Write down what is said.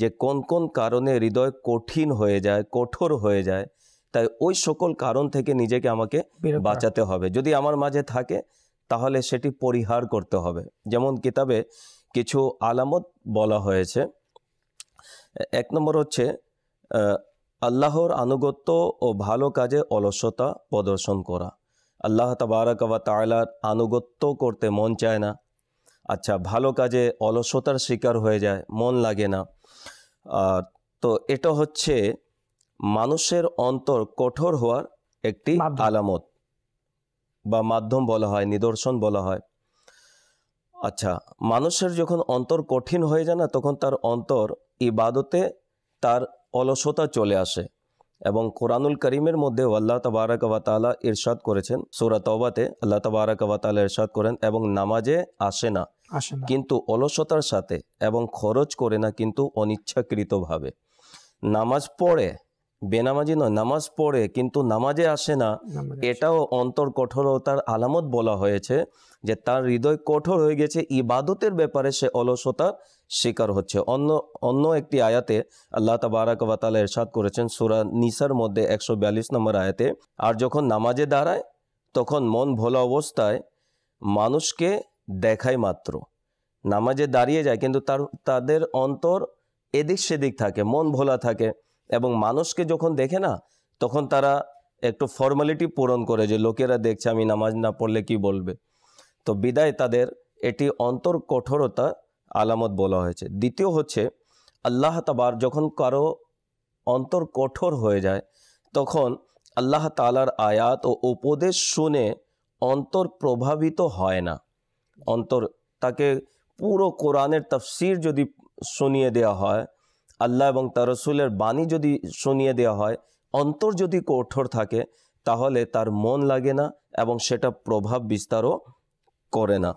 যে কোন কোন কারণে হৃদয় কঠিন হয়ে যায়, কঠোর হয়ে যায়। তাই ওই সকল কারণ থেকে নিজেকে আমাকে বাঁচাতে হবে। যদি আমার মাঝে থাকে তাহলে সেটি পরিহার করতে হবে। যেমন কিতাবে কিছু আলামত বলা হয়েছে। এক নম্বর হচ্ছে আল্লাহর আনুগত্য ও ভালো কাজে অলসতা প্রদর্শন করা। আল্লাহ তাবারাক ওয়া তাআলার আনুগত্য করতে মন চায় না, আচ্ছা ভালো কাজে অলসতার শিকার হয়ে যায়, মন লাগে না। তো এটা হচ্ছে মানুষের অন্তর কঠোর হওয়ার একটি আলামত বা মাধ্যম বলা হয়, নিদর্শন বলা হয়। আচ্ছা, মানুষের যখন অন্তর কঠিন হয়ে যায় না, তখন তার অন্তর ইবাদতে তার অলসতা চলে আসে। এবং কোরআনুল করিমের মধ্যে আল্লাহ তাবারাক ওয়া তাআলা ইরশাদ করেছেন, সূরা তাওবাতে আল্লাহ তাবারাক ওয়া তাআলা ইরশাদ করেন, এবং নামাজে আসে না কিন্তু অলসতার সাথে, এবং খরচ করে না কিন্তু অনিচ্ছাকৃতভাবে। নামাজ পড়ে, বেনামাজি নয়, নামাজ পড়ে কিন্তু নামাজে আসে না, এটাও অন্তর কঠোরতার আলামত বলা হয়েছে, যে তার হৃদয় কঠোর হয়ে গেছে, ইবাদতের ব্যাপারে সে অলসতার শিকার হচ্ছে। অন্য একটি আয়াতে আল্লাহ তাবারাক ওয়া তাআলা ইরশাদ করেছেন সূরা নিসার মধ্যে 142 নম্বর আয়াতে, আর যখন নামাজে দাঁড়ায় তখন মন ভোলা অবস্থায় মানুষকে দেখায় মাত্র। নামাজে দাঁড়িয়ে যায় কিন্তু তাদের অন্তর এদিক সেদিক থাকে, মন ভোলা থাকে, এবং মানুষকে যখন দেখে না তখন তারা একটু ফর্মালিটি পূরণ করে, যে লোকেরা দেখছে আমি নামাজ না পড়লে কি বলবে। তো বিদায় তাদের এটি অন্তর কঠোরতা আলামত বলা হয়েছে। দ্বিতীয় হচ্ছে আল্লাহ তাবার যখন কারো অন্তর কঠোর হয়ে যায় তখন আল্লাহ তাআলার আয়াত ও উপদেশ শুনে অন্তর প্রভাবিত হয় না। অন্তর তাকে পুরো কোরআনের তাফসির যদি শুনিয়ে দেওয়া হয়, আল্লাহ এবং তার রাসূলের বাণী যদি শুনিয়ে দেওয়া হয়, অন্তর যদি কঠোর থাকে তাহলে তার মন লাগে না এবং সেটা প্রভাব বিস্তারও করে না।